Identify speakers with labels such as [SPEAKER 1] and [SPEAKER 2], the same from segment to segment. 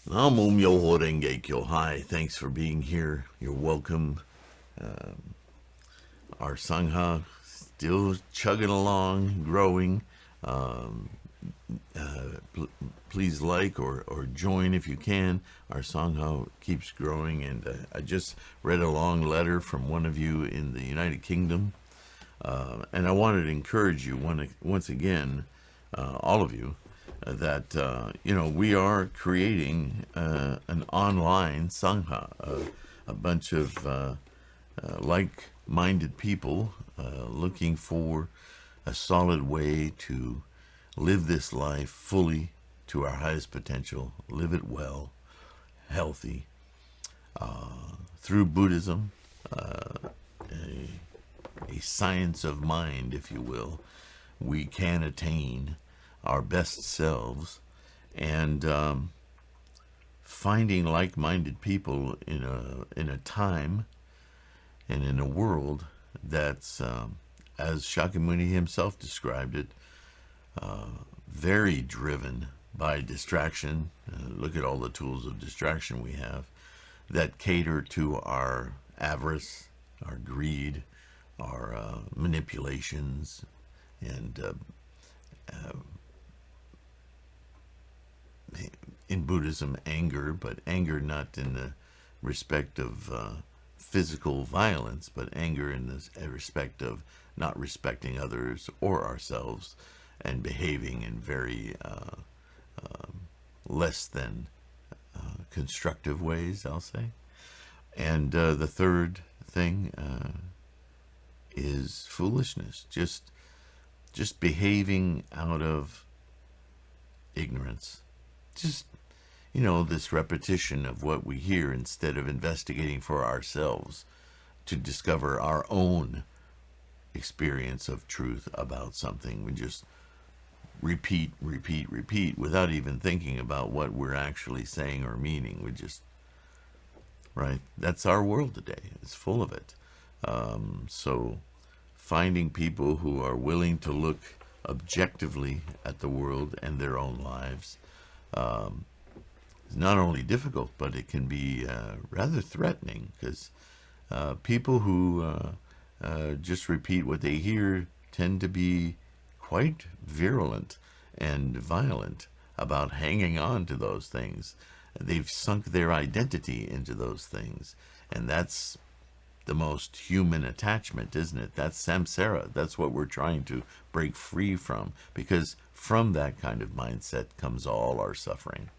[SPEAKER 1] Namo Myoho Renge Kyo. Hi, thanks for being here. You're welcome. Our Sangha still chugging along, growing. Um, Please like or join if you can. Our Sangha keeps growing, and I just read a long letter from one of you in the United Kingdom, and I wanted to encourage you once again, all of you, that we are creating an online Sangha, a bunch of like-minded people looking for a solid way to live this life fully to our highest potential, live it well, healthy, through Buddhism, a science of mind, if you will. We can attain our best selves, and finding like-minded people in a time and in a world that's, as Shakyamuni himself described it, very driven by distraction. Look at all the tools of distraction we have that cater to our avarice, our greed, our manipulations, and in Buddhism, anger, but anger not in the respect of physical violence, but anger in the respect of not respecting others or ourselves and behaving in very less than constructive ways, I'll say. And the third thing is foolishness, just behaving out of ignorance. Just, this repetition of what we hear instead of investigating for ourselves to discover our own experience of truth about something. We just repeat without even thinking about what we're actually saying or meaning. We just, right? That's our world today. It's full of it. So finding people who are willing to look objectively at the world and their own lives is not only difficult, but it can be rather threatening, because people who just repeat what they hear tend to be quite virulent and violent about hanging on to those things. They've sunk their identity into those things, and that's the most human attachment, isn't it? That's samsara. That's what we're trying to break free from, because from that kind of mindset comes all our suffering.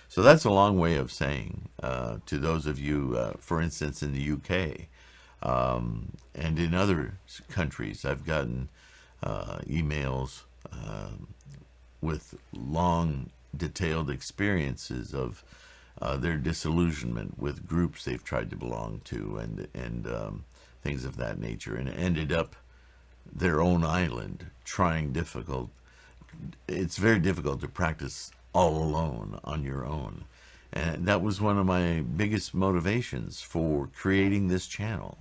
[SPEAKER 1] So that's a long way of saying to those of you, for instance, in the UK and in other countries, I've gotten emails with long, detailed experiences of their disillusionment with groups they've tried to belong to, and things of that nature, and ended up their own island trying difficult. It's very difficult to practice all alone on your own. And that was one of my biggest motivations for creating this channel.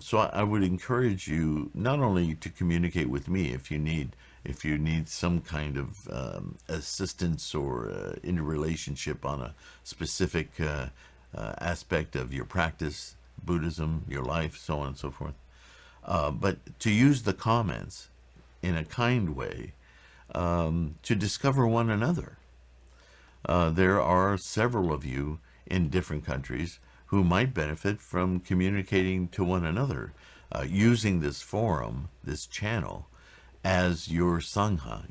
[SPEAKER 1] So I would encourage you not only to communicate with me if you need some kind of assistance or interrelationship on a specific aspect of your practice, Buddhism, your life, so on and so forth, but to use the comments in a kind way to discover one another. There are several of you in different countries who might benefit from communicating to one another, using this forum, this channel, as your sangha,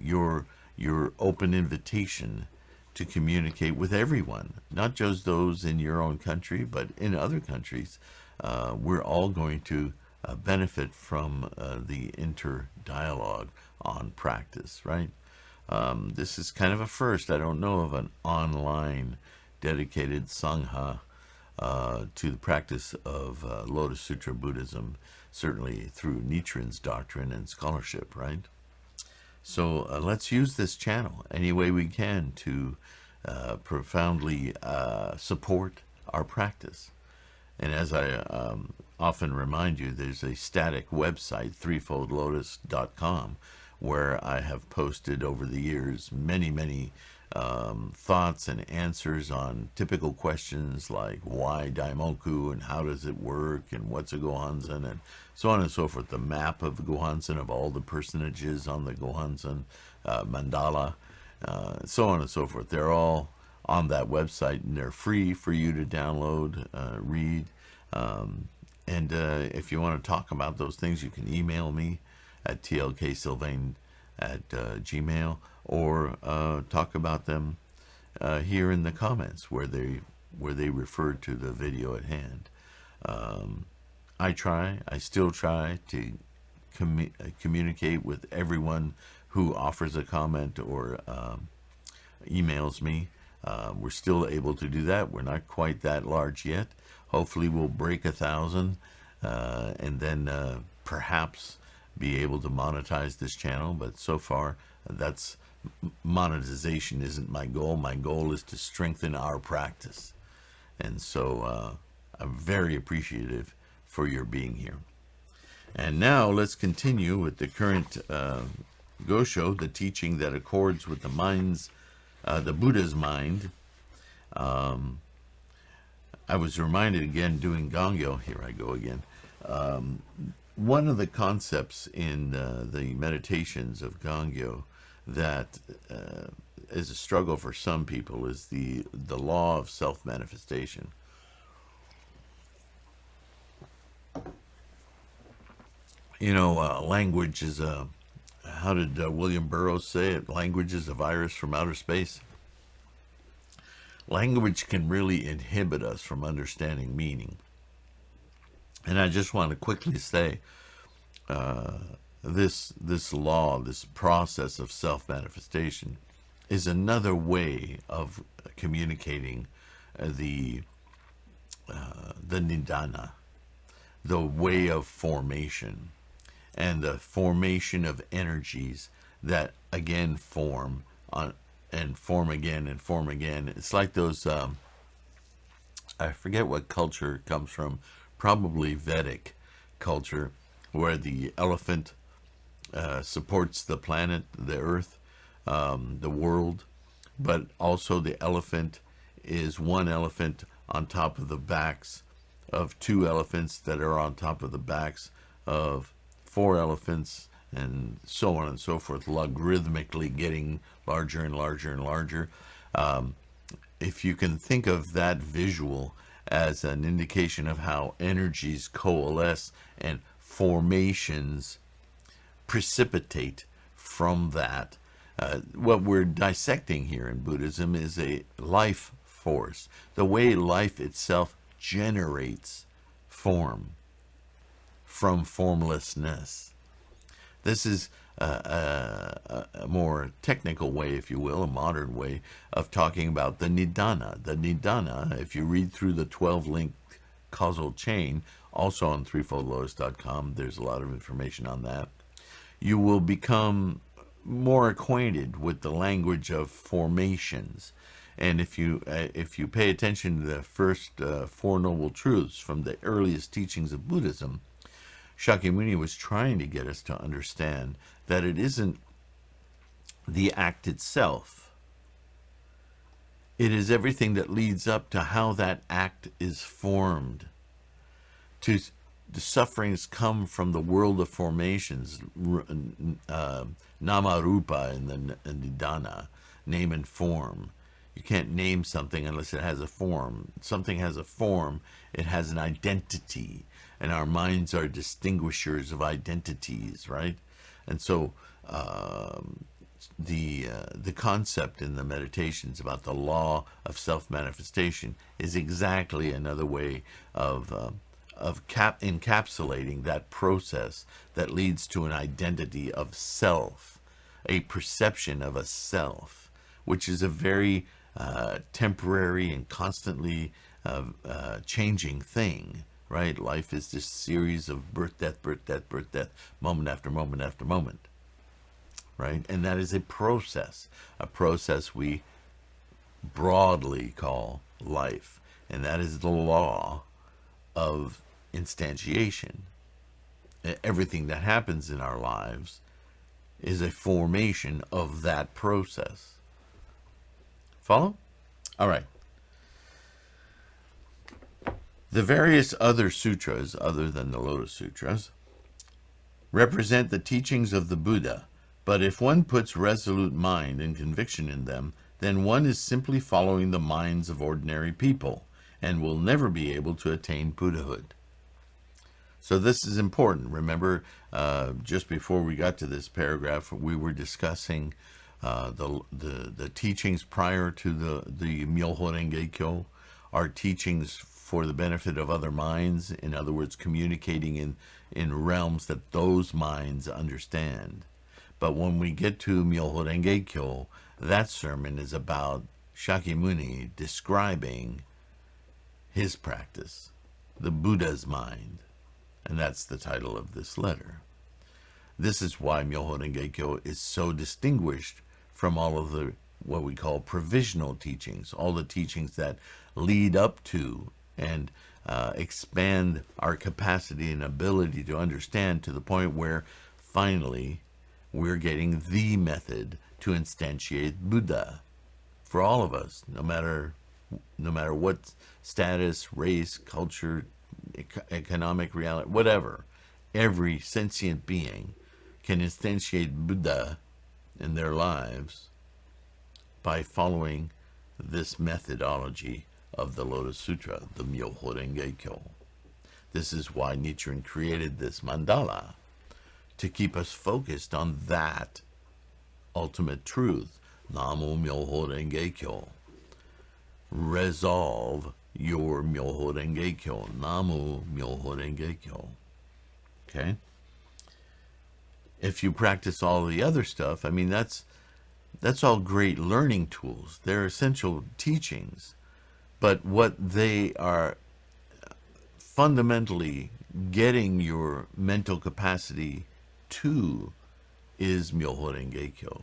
[SPEAKER 1] your open invitation to communicate with everyone, not just those in your own country, but in other countries. We're all going to benefit from the inter-dialogue on practice, right? This is kind of a first. I don't know of an online dedicated sangha to the practice of Lotus Sutra Buddhism, certainly through Nichiren's doctrine and scholarship, right? So let's use this channel any way we can to profoundly support our practice. And as I often remind you, there's a static website, threefoldlotus.com, where I have posted over the years many thoughts and answers on typical questions like why Daimoku and how does it work and what's a Gohanzen and so on and so forth. The map of the Gohanzen, of all the personages on the Gohanzen mandala, so on and so forth. They're all on that website and they're free for you to download, read. And if you want to talk about those things, you can email me at tlksylvain at gmail, or talk about them here in the comments where they refer to the video at hand. I still try to communicate with everyone who offers a comment or emails me. We're still able to do that. We're not quite that large yet. Hopefully we'll break 1,000 and then perhaps be able to monetize this channel. But so far, that's monetization isn't my goal. My goal is to strengthen our practice. And so I'm very appreciative for your being here. And now let's continue with the current Gosho, the teaching that accords with the mind's, the Buddha's mind. I was reminded again doing Gongyo, here I go again. One of the concepts in the meditations of Gongyo that is a struggle for some people is the law of self-manifestation. You know, language is a, how did William Burroughs say it? Language is a virus from outer space. Language can really inhibit us from understanding meaning. And I just want to quickly say, this law, this process of self-manifestation is another way of communicating the nidana, the way of formation, and the formation of energies that again form on and form again and form again. It's like those, I forget what culture it comes from, probably Vedic culture, where the elephant supports the planet, the earth, the world, but also the elephant is one elephant on top of the backs of two elephants that are on top of the backs of four elephants, and so on and so forth, logarithmically getting larger and larger and larger. If you can think of that visual as an indication of how energies coalesce and formations precipitate from that, what we're dissecting here in Buddhism is a life force, the way life itself generates form from formlessness. This is a more technical way, if you will, a modern way of talking about the nidana. The nidana, if you read through the 12-link causal chain, also on threefoldlotus.com, there's a lot of information on that, you will become more acquainted with the language of formations. And if you pay attention to the first Four Noble Truths from the earliest teachings of Buddhism, Shakyamuni was trying to get us to understand that it isn't the act itself. It is everything that leads up to how that act is formed. The sufferings come from the world of formations, nama rupa in the nidana, name and form. You can't name something unless it has a form. Something has a form, it has an identity. And our minds are distinguishers of identities, right? And so the concept in the meditations about the law of self-manifestation is exactly another way of encapsulating that process that leads to an identity of self, a perception of a self, which is a very temporary and constantly changing thing. Right? Life is this series of birth, death, moment after moment after moment. Right? And that is a process we broadly call life. And that is the law of instantiation. Everything that happens in our lives is a formation of that process. Follow? All right. The various other sutras, other than the Lotus Sutras, represent the teachings of the Buddha, but if one puts resolute mind and conviction in them, then one is simply following the minds of ordinary people and will never be able to attain Buddhahood. So this is important. Remember, just before we got to this paragraph, we were discussing the teachings prior to the Myoho Renge Kyo, are teachings for the benefit of other minds. In other words, communicating in realms that those minds understand. But when we get to Myoho Renge Kyo, that sermon is about Shakyamuni describing his practice, the Buddha's mind. And that's the title of this letter. This is why Myoho Renge Kyo is so distinguished from all of the what we call provisional teachings, all the teachings that lead up to and expand our capacity and ability to understand to the point where finally we're getting the method to instantiate Buddha for all of us, no matter what status, race, culture, economic reality, whatever. Every sentient being can instantiate Buddha in their lives by following this methodology of the Lotus Sutra, the Myoho Renge Kyo. This is why Nichiren created this mandala, to keep us focused on that ultimate truth. Namo Myoho Renge Kyo. Resolve your Myoho Renge Kyo. Namo Myoho Renge Kyo. Okay? If you practice all the other stuff, I mean, that's all great learning tools. They're essential teachings. But what they are fundamentally getting your mental capacity to is Myoho Renge Kyo.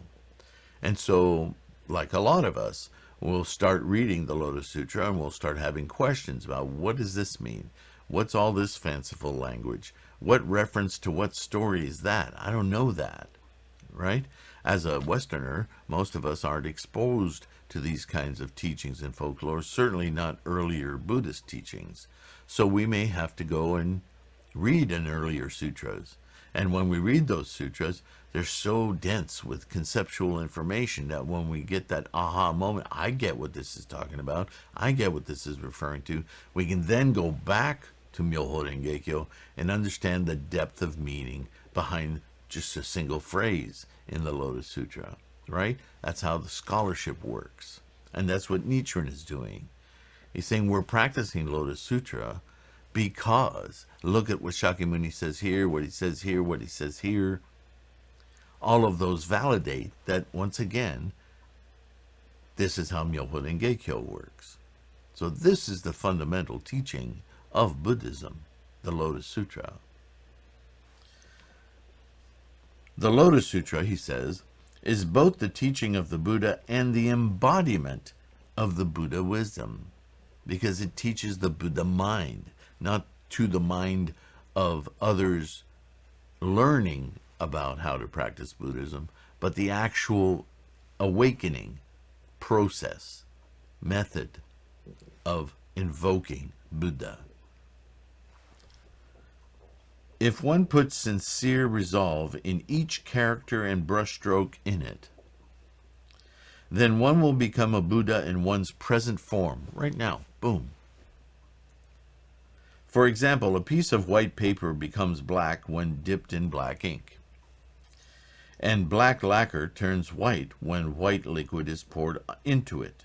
[SPEAKER 1] And so, like a lot of us, we'll start reading the Lotus Sutra and we'll start having questions about, what does this mean? What's all this fanciful language? What reference to what story is that? I don't know that, right? As a Westerner, most of us aren't exposed to these kinds of teachings and folklore, certainly not earlier Buddhist teachings. So we may have to go and read an earlier sutras. And when we read those sutras, they're so dense with conceptual information that when we get that aha moment, I get what this is talking about, I get what this is referring to, we can then go back to Myoho Renge Kyo and understand the depth of meaning behind just a single phrase in the Lotus Sutra, right? That's how the scholarship works. And that's what Nichiren is doing. He's saying we're practicing Lotus Sutra because look at what Shakyamuni says here, what he says here, what he says here. All of those validate that, once again, this is how Myoho Renge Kyo works. So this is the fundamental teaching of Buddhism, the Lotus Sutra. The Lotus Sutra, he says, is both the teaching of the Buddha and the embodiment of the Buddha wisdom, because it teaches the Buddha mind, not to the mind of others learning about how to practice Buddhism, but the actual awakening process, method of invoking Buddha. If one puts sincere resolve in each character and brushstroke in it, then one will become a Buddha in one's present form, right now, boom. For example, a piece of white paper becomes black when dipped in black ink. And black lacquer turns white when white liquid is poured into it.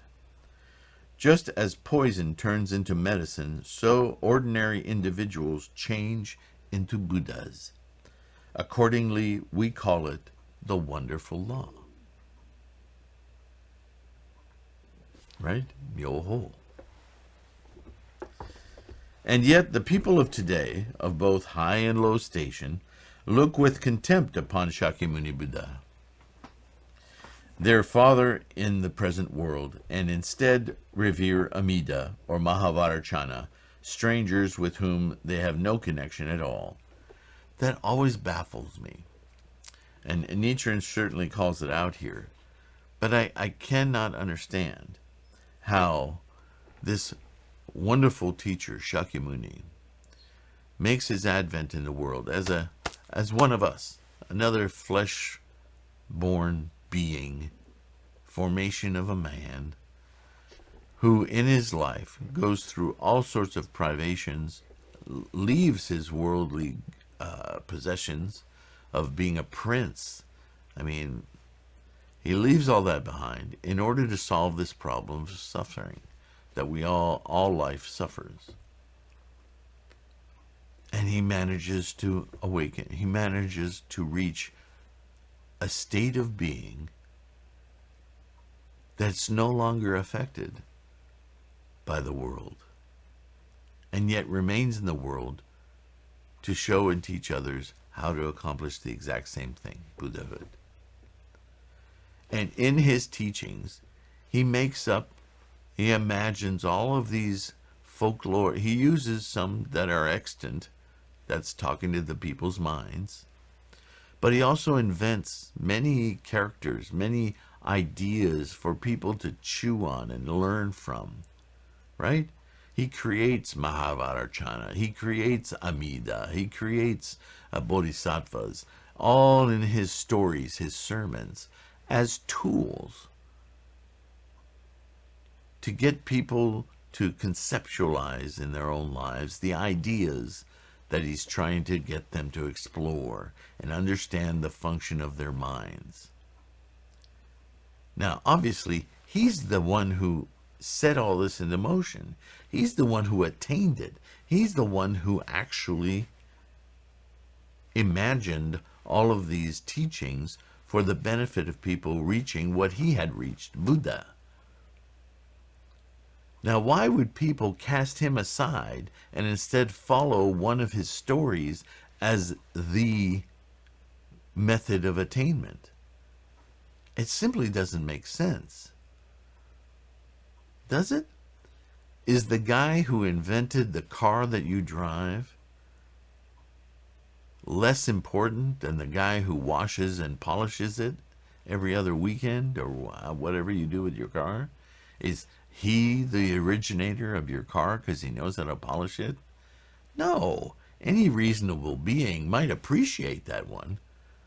[SPEAKER 1] Just as poison turns into medicine, so ordinary individuals change into Buddhas. Accordingly, we call it the wonderful law. Right? Myoho. And yet the people of today, of both high and low station, look with contempt upon Shakyamuni Buddha, their father in the present world, and instead revere Amida or Mahavarachana, strangers with whom they have no connection at all. That always baffles me. And Nichiren certainly calls it out here. But I cannot understand how this wonderful teacher, Shakyamuni, makes his advent in the world as one of us, another flesh-born being, formation of a man, who in his life goes through all sorts of privations, leaves his worldly possessions of being a prince. I mean, he leaves all that behind in order to solve this problem of suffering that all life suffers. And he manages to awaken. He manages to reach a state of being that's no longer affected by the world, and yet remains in the world to show and teach others how to accomplish the exact same thing, Buddhahood. And in his teachings, he imagines all of these folklore. He uses some that are extant, that's talking to the people's minds, but he also invents many characters, many ideas for people to chew on and learn from, right? He creates Mahavarachana, he creates Amida, he creates Bodhisattvas, all in his stories, his sermons, as tools to get people to conceptualize in their own lives the ideas that he's trying to get them to explore and understand the function of their minds. Now, obviously, he's the one who set all this into motion. He's the one who attained it. He's the one who actually imagined all of these teachings for the benefit of people reaching what he had reached, Buddha. Now, why would people cast him aside and instead follow one of his stories as the method of attainment? It simply doesn't make sense. Does it? Is the guy who invented the car that you drive less important than the guy who washes and polishes it every other weekend or whatever you do with your car? Is he the originator of your car because he knows how to polish it? No. Any reasonable being might appreciate that one,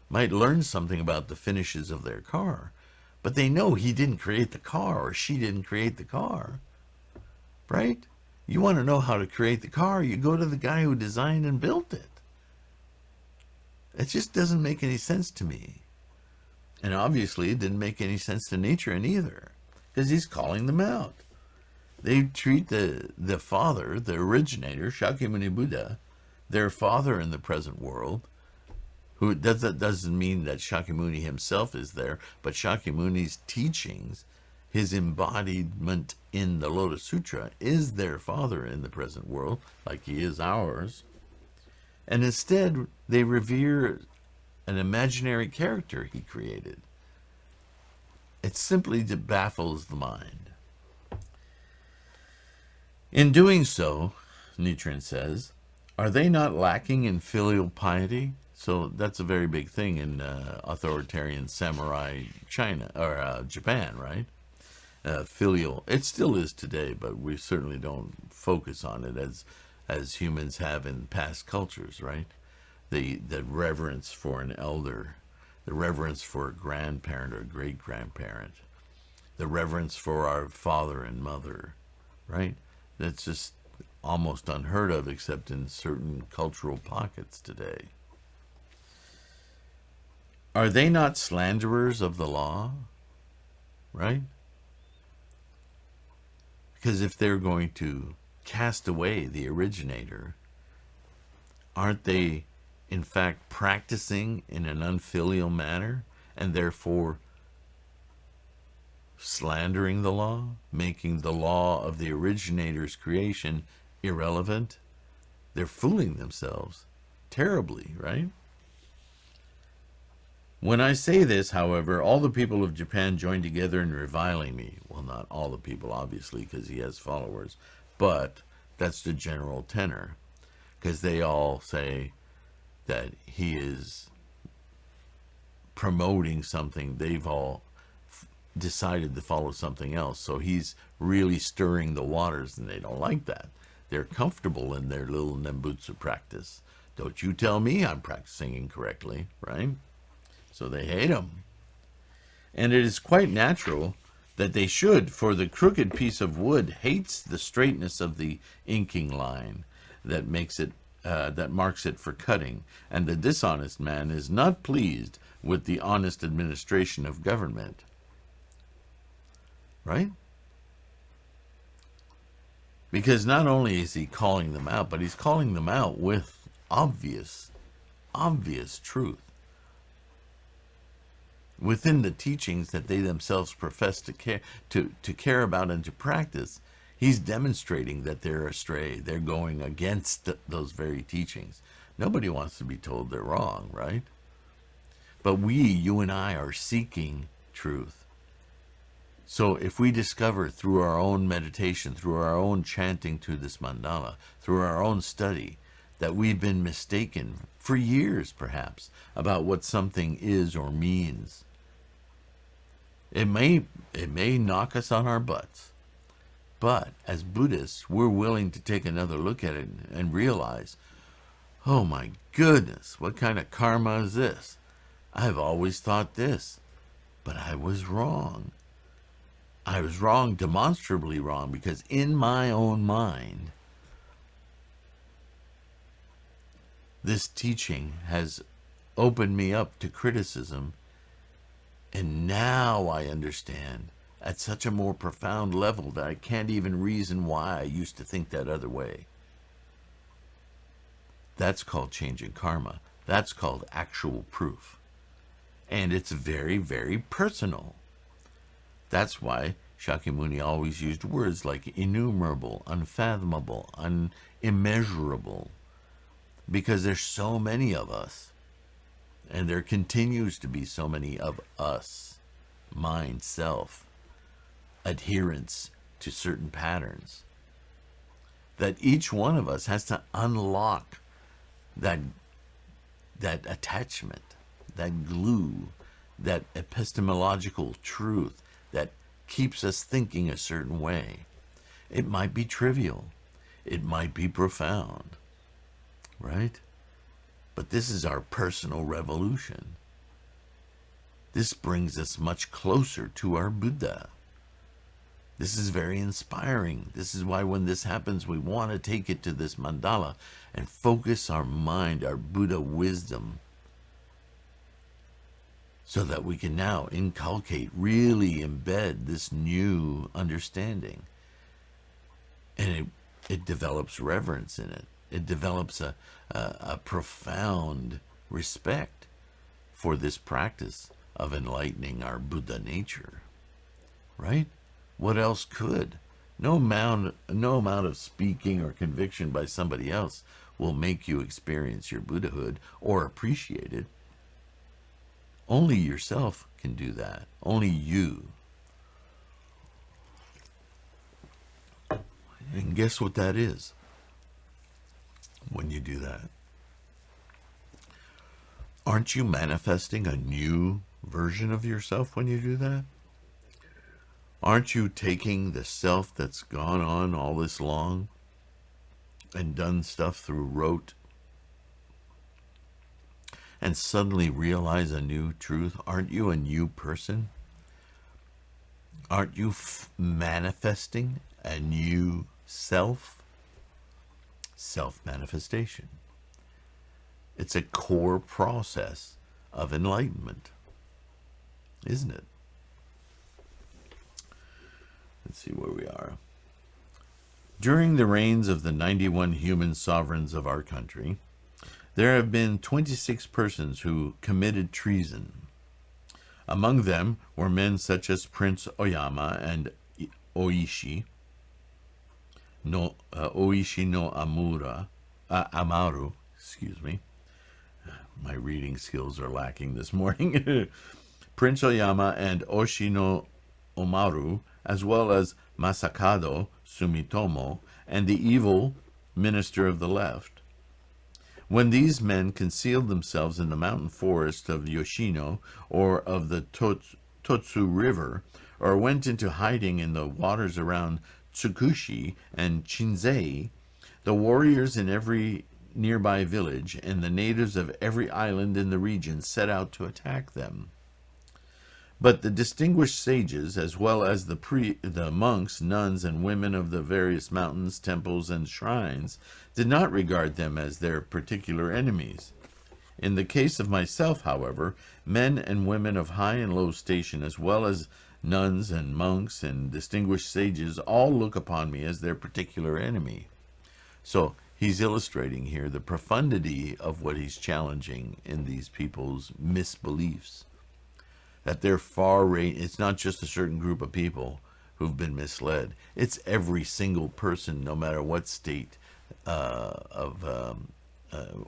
[SPEAKER 1] might learn something about the finishes of their car, but they know he didn't create the car or she didn't create the car, right? You want to know how to create the car, you go to the guy who designed and built it. It just doesn't make any sense to me. And obviously it didn't make any sense to nature either, because he's calling them out. They treat the father, the originator, Shakyamuni Buddha, their father in the present world, who doesn't mean that Shakyamuni himself is there, but Shakyamuni's teachings, his embodiment in the Lotus Sutra, is their father in the present world, like he is ours. And instead, they revere an imaginary character he created. It simply baffles the mind. In doing so, Nichiren says, are they not lacking in filial piety? So that's a very big thing in authoritarian samurai China or Japan, right? Filial. It still is today, but we certainly don't focus on it as humans have in past cultures, right? The reverence for an elder, the reverence for a grandparent or great-grandparent, the reverence for our father and mother, right? That's just almost unheard of except in certain cultural pockets today. Are they not slanderers of the law? Right? Because if they're going to cast away the originator, aren't they in fact practicing in an unfilial manner and therefore slandering the law, making the law of the originator's creation irrelevant? They're fooling themselves terribly, right? When I say this, however, all the people of Japan join together in reviling me. Well, not all the people, obviously, because he has followers, but that's the general tenor, because they all say that he is promoting something they've all decided to follow something else. So he's really stirring the waters, and they don't like that. They're comfortable in their little Nembutsu practice. Don't you tell me I'm practicing incorrectly, right? So they hate him. And it is quite natural that they should, for the crooked piece of wood hates the straightness of the inking line that makes it that marks it for cutting, and the dishonest man is not pleased with the honest administration of government. Right? Because not only is he calling them out, but he's calling them out with obvious truth within the teachings that they themselves profess to care about and to practice. He's demonstrating that they're astray. They're going against those very teachings. Nobody wants to be told they're wrong, right? But you and I, are seeking truth. So if we discover through our own meditation, through our own chanting to this mandala, through our own study, that we've been mistaken for years, perhaps, about what something is or means, it may knock us on our butts. But as Buddhists, we're willing to take another look at it and realize, oh my goodness, what kind of karma is this? I've always thought this, but I was wrong. I was wrong, demonstrably wrong, because in my own mind, this teaching has opened me up to criticism, and now I understand at such a more profound level that I can't even reason why I used to think that other way. That's called changing karma. That's called actual proof. And it's very, very personal. That's why Shakyamuni always used words like innumerable, unfathomable, unimmeasurable, because there's so many of us, and there continues to be so many of us, mind, self, adherence to certain patterns, that each one of us has to unlock that attachment, that glue, that epistemological truth that keeps us thinking a certain way. It might be trivial, it might be profound, right? But this is our personal revolution. This brings us much closer to our Buddha. This is very inspiring. This is why when this happens, we want to take it to this mandala and focus our mind, our Buddha wisdom, so that we can now inculcate, really embed this new understanding. And it develops reverence in it. It develops a profound respect for this practice of enlightening our Buddha nature. Right? What else could? No amount of speaking or conviction by somebody else will make you experience your Buddhahood or appreciate it. Only yourself can do that. Only you. And guess what that is when you do that? Aren't you manifesting a new version of yourself when you do that? Aren't you taking the self that's gone on all this long and done stuff through rote and suddenly realize a new truth? Aren't you a new person? Aren't you manifesting a new self? Self-manifestation. It's a core process of enlightenment, isn't it? Let's see where we are. During the reigns of the 91 human sovereigns of our country, there have been 26 persons who committed treason. Among them were men such as Prince Oyama and Oishi no Amaru. Excuse me. My reading skills are lacking this morning. Prince Oyama and Oishi no Omaru, as well as Masakado Sumitomo and the evil minister of the left. When these men concealed themselves in the mountain forest of Yoshino or of the Totsu River, or went into hiding in the waters around Tsukushi and Chinzei, the warriors in every nearby village and the natives of every island in the region set out to attack them. But the distinguished sages, as well as the monks, nuns, and women of the various mountains, temples, and shrines, did not regard them as their particular enemies. In the case of myself, however, men and women of high and low station, as well as nuns and monks and distinguished sages, all look upon me as their particular enemy. So he's illustrating here the profundity of what he's challenging in these people's misbeliefs. That they're it's not just a certain group of people who've been misled. It's every single person, no matter what state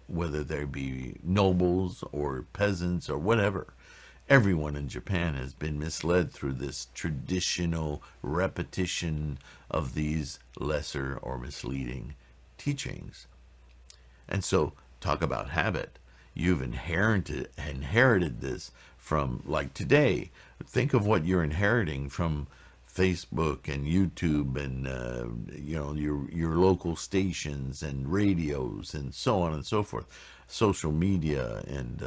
[SPEAKER 1] whether they be nobles or peasants or whatever. Everyone in Japan has been misled through this traditional repetition of these lesser or misleading teachings. And so, talk about habit. You've inherited this from, like today. Think of what you're inheriting from Facebook and YouTube and your local stations and radios and so on and so forth, social media and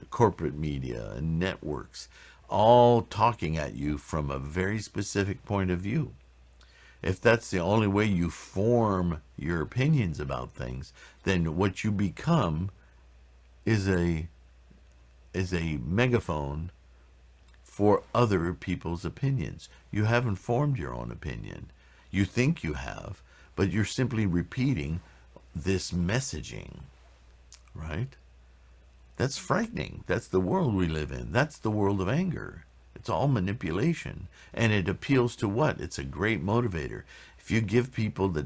[SPEAKER 1] corporate media and networks, all talking at you from a very specific point of view. If that's the only way you form your opinions about things, then what you become is a megaphone for other people's opinions. You haven't formed your own opinion. You think you have, but you're simply repeating this messaging, right? That's frightening. That's the world we live in. That's the world of anger. It's all manipulation. And it appeals to what? It's a great motivator. If you give people the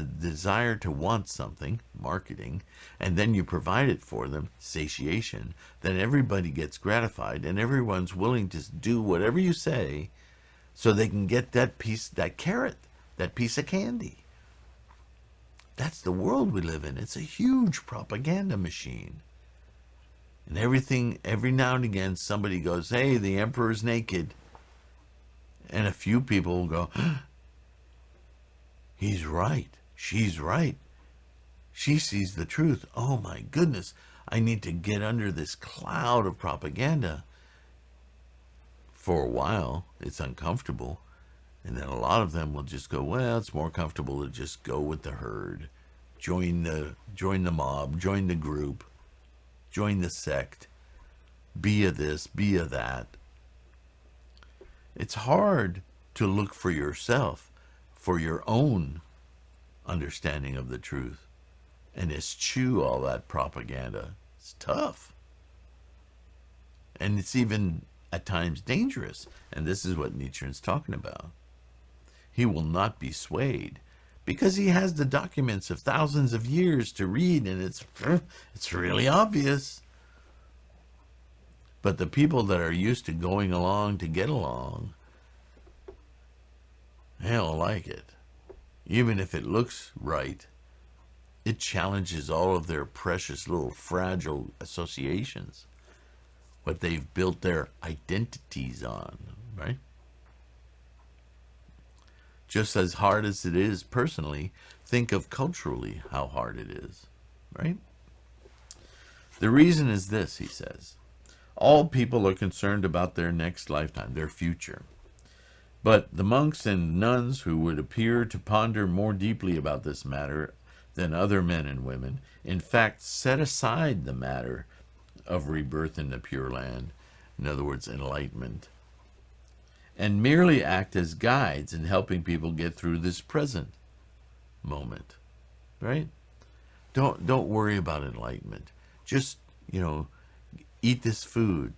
[SPEAKER 1] desire to want something, marketing, and then you provide it for them, satiation, then everybody gets gratified and everyone's willing to do whatever you say so they can get that carrot, that piece of candy. That's the world we live in. It's a huge propaganda machine. And every now and again, somebody goes, hey, the emperor's naked. And a few people will go, he's right. She's right. She sees the truth. Oh my goodness. I need to get under this cloud of propaganda. For a while, it's uncomfortable. And then a lot of them will just go, well, it's more comfortable to just go with the herd. Join the mob, join the group, join the sect. Be a this, be a that. It's hard to look for yourself, for your own understanding of the truth, and eschew all that propaganda. It's tough. And it's even at times dangerous. And this is what Nietzsche's talking about. He will not be swayed because he has the documents of thousands of years to read, and it's really obvious. But the people that are used to going along to get along, they don't like it. Even if it looks right, it challenges all of their precious little fragile associations, what they've built their identities on, right? Just as hard as it is personally, think of culturally how hard it is, right? The reason is this, he says. All people are concerned about their next lifetime, their future. But the monks and nuns who would appear to ponder more deeply about this matter than other men and women, in fact, set aside the matter of rebirth in the Pure Land, in other words, enlightenment, and merely act as guides in helping people get through this present moment, right? Don't worry about enlightenment. Just, eat this food,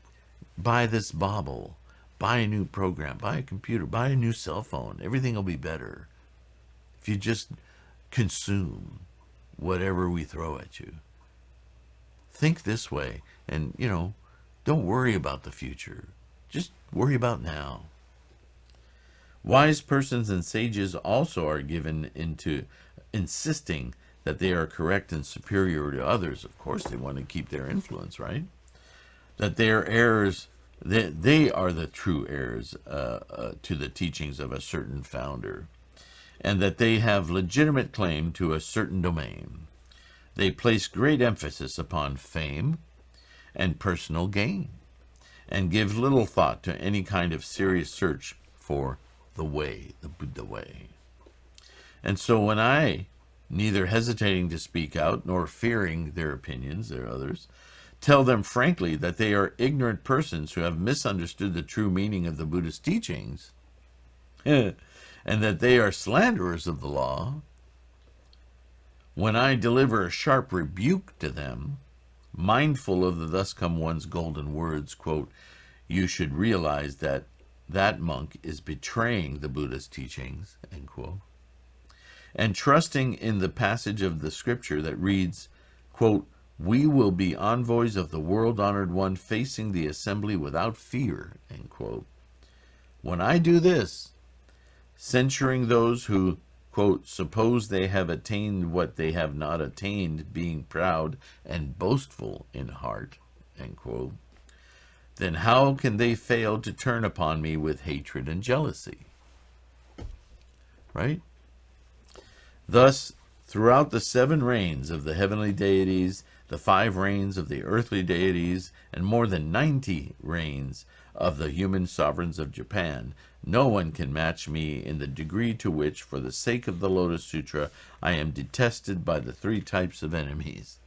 [SPEAKER 1] buy this bauble, buy a new program, buy a computer, buy a new cell phone. Everything will be better if you just consume whatever we throw at you. Think this way and, don't worry about the future. Just worry about now. Wise persons and sages also are given into insisting that they are correct and superior to others. Of course, they want to keep their influence, right? That their errors They are the true heirs to the teachings of a certain founder, and that they have legitimate claim to a certain domain. They place great emphasis upon fame and personal gain, and give little thought to any kind of serious search for the way, the Buddha way. And so when I, neither hesitating to speak out nor fearing their opinions, their others, tell them frankly that they are ignorant persons who have misunderstood the true meaning of the Buddha's teachings, and that they are slanderers of the law, when I deliver a sharp rebuke to them, mindful of the thus come one's golden words, quote, "You should realize that that monk is betraying the Buddha's teachings," end quote, and trusting in the passage of the scripture that reads, quote, "We will be envoys of the world-honored one facing the assembly without fear," end quote. When I do this, censuring those who, quote, "suppose they have attained what they have not attained, being proud and boastful in heart," end quote, then how can they fail to turn upon me with hatred and jealousy? Right? Thus, throughout the 7 reigns of the heavenly deities, the 5 reigns of the earthly deities, and more than 90 reigns of the human sovereigns of Japan, no one can match me in the degree to which, for the sake of the Lotus Sutra, I am detested by the 3 types of enemies.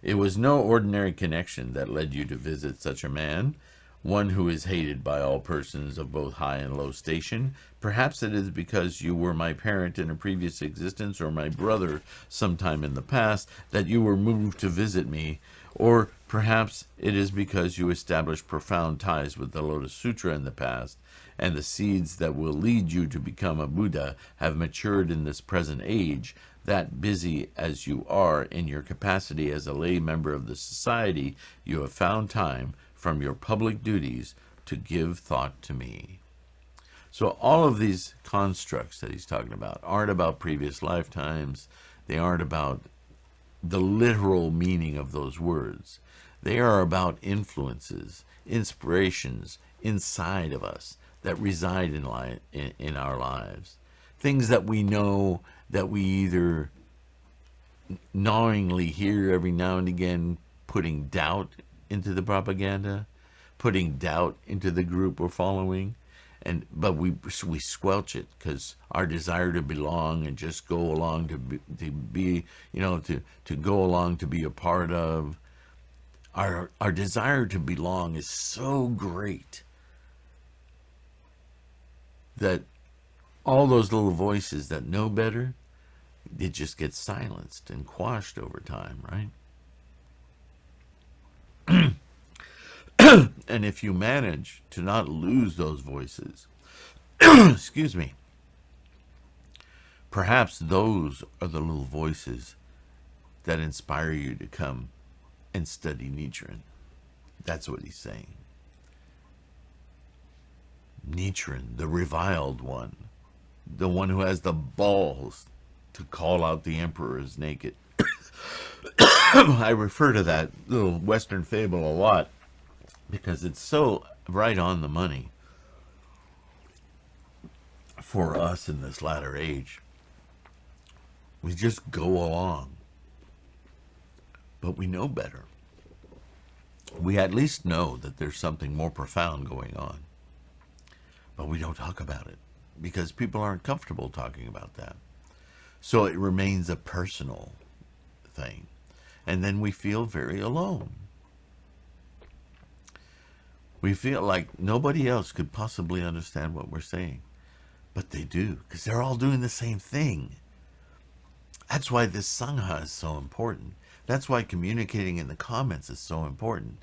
[SPEAKER 1] It was no ordinary connection that led you to visit such a man, one who is hated by all persons of both high and low station. Perhaps it is because you were my parent in a previous existence, or my brother sometime in the past, that you were moved to visit me, or perhaps it is because you established profound ties with the Lotus Sutra in the past, and the seeds that will lead you to become a Buddha have matured in this present age, that busy as you are in your capacity as a lay member of the society, you have found time from your public duties to give thought to me. So all of these constructs that he's talking about aren't about previous lifetimes. They aren't about the literal meaning of those words. They are about influences, inspirations inside of us that reside in our lives. Things that we know, that we either knowingly hear every now and again, putting doubt into the propaganda, putting doubt into the group we're following, but we squelch it because our desire to belong and just go along to be to go along to be a part of, our desire to belong is so great that all those little voices that know better, it just gets silenced and quashed over time, right? And if you manage to not lose those voices, excuse me, perhaps those are the little voices that inspire you to come and study Nichiren. That's what he's saying. Nichiren, the reviled one, the one who has the balls to call out the emperor as naked. I refer to that little Western fable a lot because it's so right on the money for us in this latter age. We just go along, but we know better. We at least know that there's something more profound going on, but we don't talk about it because people aren't comfortable talking about that. So it remains a personal thing, and then we feel very alone. We feel like nobody else could possibly understand what we're saying, but they do, because they're all doing the same thing. That's why this Sangha is so important. That's why communicating in the comments is so important.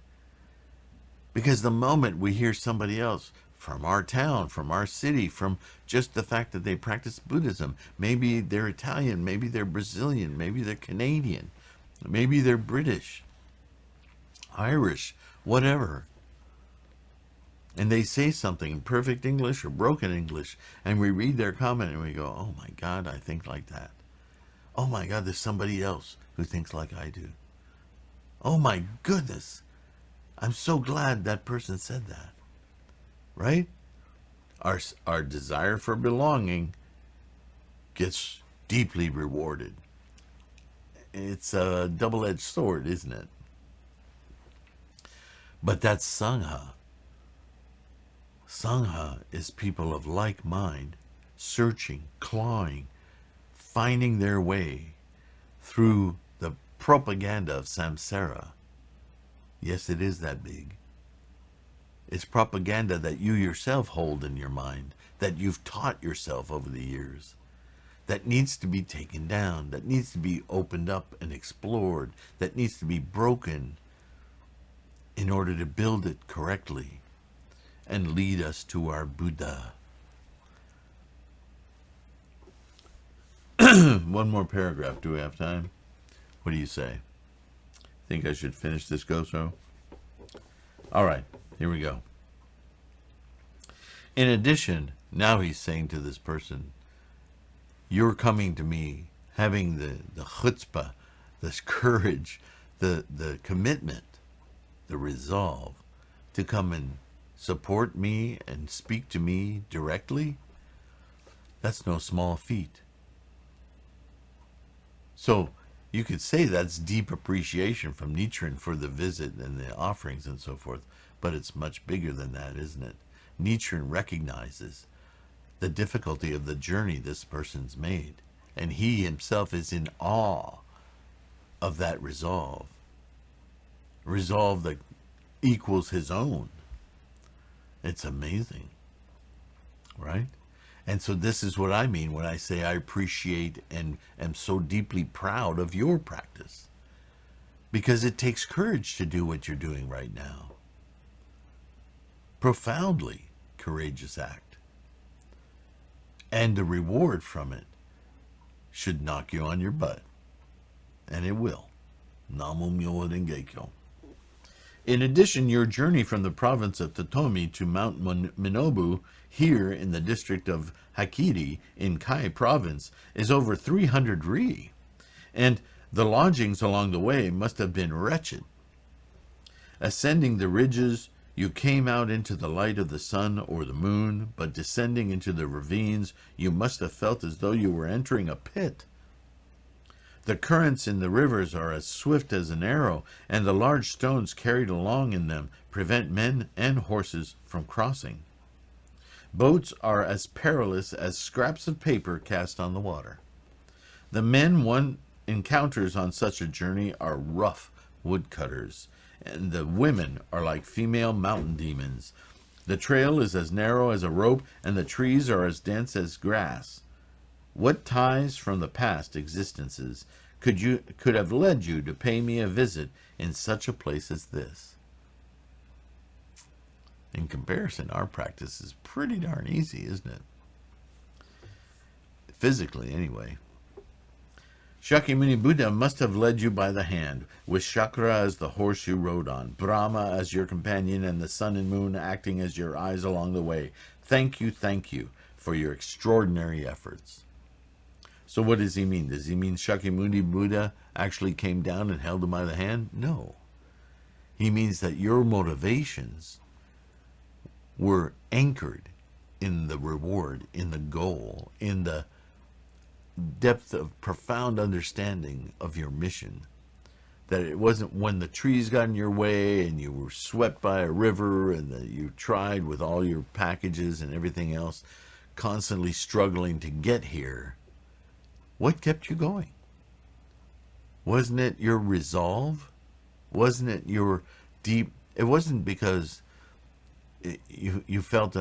[SPEAKER 1] Because the moment we hear somebody else from our town, from our city, from just the fact that they practice Buddhism, maybe they're Italian, maybe they're Brazilian, maybe they're Canadian, maybe they're British, Irish, whatever, and they say something in perfect English or broken English, and we read their comment and we go, oh my God, I think like that. Oh my God, there's somebody else who thinks like I do. Oh my goodness, I'm so glad that person said that, right? Our desire for belonging gets deeply rewarded. It's a double-edged sword, isn't it? But that's Sangha. Sangha is people of like mind, searching, clawing, finding their way through the propaganda of samsara. Yes, it is that big. It's propaganda that you yourself hold in your mind, that you've taught yourself over the years, that needs to be taken down, that needs to be opened up and explored, that needs to be broken in order to build it correctly and lead us to our Buddha. One more paragraph. Do we have time? What do you say? Think I should finish this Goso? All right, here we go. In addition, now he's saying to this person, you're coming to me having the chutzpah, this courage, the commitment, the resolve to come and support me and speak to me directly. That's no small feat. So you could say that's deep appreciation from Nichiren for the visit and the offerings and so forth, but it's much bigger than that, isn't it? Nichiren recognizes the difficulty of the journey this person's made, and he himself is in awe of that resolve that equals his own. It's amazing, right? And so this is what I mean when I say I appreciate and am so deeply proud of your practice, because it takes courage to do what you're doing right now. Profoundly courageous act. And the reward from it should knock you on your butt. And it will. Namu Myoho Renge Kyo. In addition, your journey from the province of Totomi to Mount Minobu, here in the district of Hakiri in Kai province, is over 300 ri, and the lodgings along the way must have been wretched. Ascending the ridges, you came out into the light of the sun or the moon, but descending into the ravines, you must have felt as though you were entering a pit. The currents in the rivers are as swift as an arrow, and the large stones carried along in them prevent men and horses from crossing. Boats are as perilous as scraps of paper cast on the water. The men one encounters on such a journey are rough woodcutters, and the women are like female mountain demons. The trail is as narrow as a rope, and the trees are as dense as grass. What ties from the past existences could have led you to pay me a visit in such a place as this? In comparison, our practice is pretty darn easy, isn't it? Physically, anyway. Shakyamuni Buddha must have led you by the hand, with Chakra as the horse you rode on, Brahma as your companion, and the sun and moon acting as your eyes along the way. Thank you for your extraordinary efforts. So what does he mean? Does he mean Shakyamuni Buddha actually came down and held him by the hand? No. He means that your motivations were anchored in the reward, in the goal, in the depth of profound understanding of your mission. That it wasn't when the trees got in your way and you were swept by a river and that you tried with all your packages and everything else, constantly struggling to get here. What kept you going? Wasn't it your resolve? Wasn't it your deep... It wasn't because you felt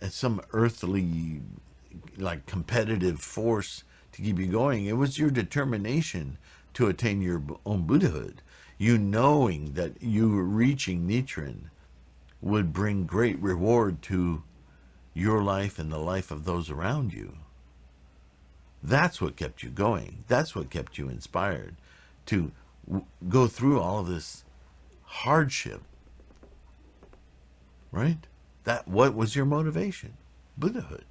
[SPEAKER 1] some earthly, like, competitive force to keep you going. It was your determination to attain your own Buddhahood. You knowing that you reaching Nichiren would bring great reward to your life and the life of those around you. That's what kept you going. That's what kept you inspired to go through all of this hardship. Right? What was your motivation? Buddhahood.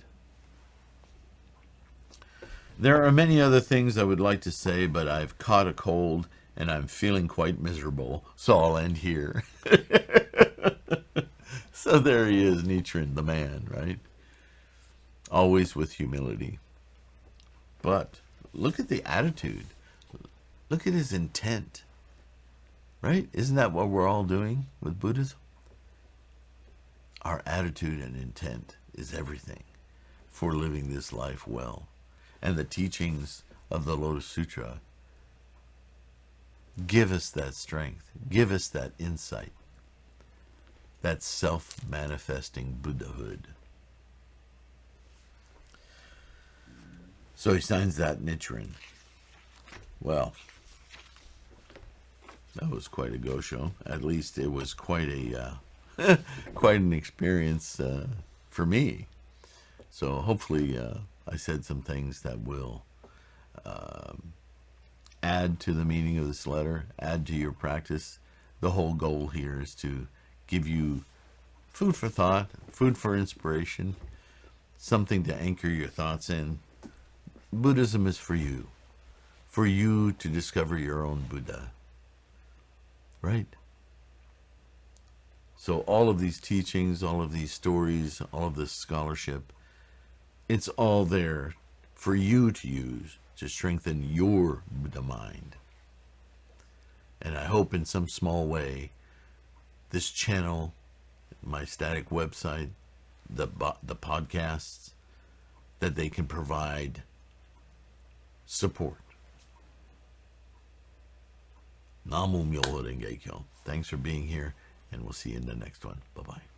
[SPEAKER 1] There are many other things I would like to say, but I've caught a cold and I'm feeling quite miserable, so I'll end here. So there he is, Nichiren, the man, right? Always with humility. But look at the attitude. Look at his intent, right? Isn't that what we're all doing with Buddhism? Our attitude and intent is everything for living this life well. And the teachings of the Lotus Sutra give us that strength, give us that insight, that self-manifesting Buddhahood. So he signs that Nichiren. Well, that was quite a go show. At least it was quite a quite an experience for me. So hopefully I said some things that will add to the meaning of this letter, add to your practice. The whole goal here is to give you food for thought, food for inspiration, something to anchor your thoughts in. Buddhism is for you to discover your own Buddha, right? So all of these teachings, all of these stories, all of this scholarship, it's all there for you to use to strengthen your Buddha mind. And I hope in some small way, this channel, my static website, the podcasts, that they can provide support. Namu Myoho Renge Kyo. Thanks for being here, and we'll see you in the next one. Bye-bye.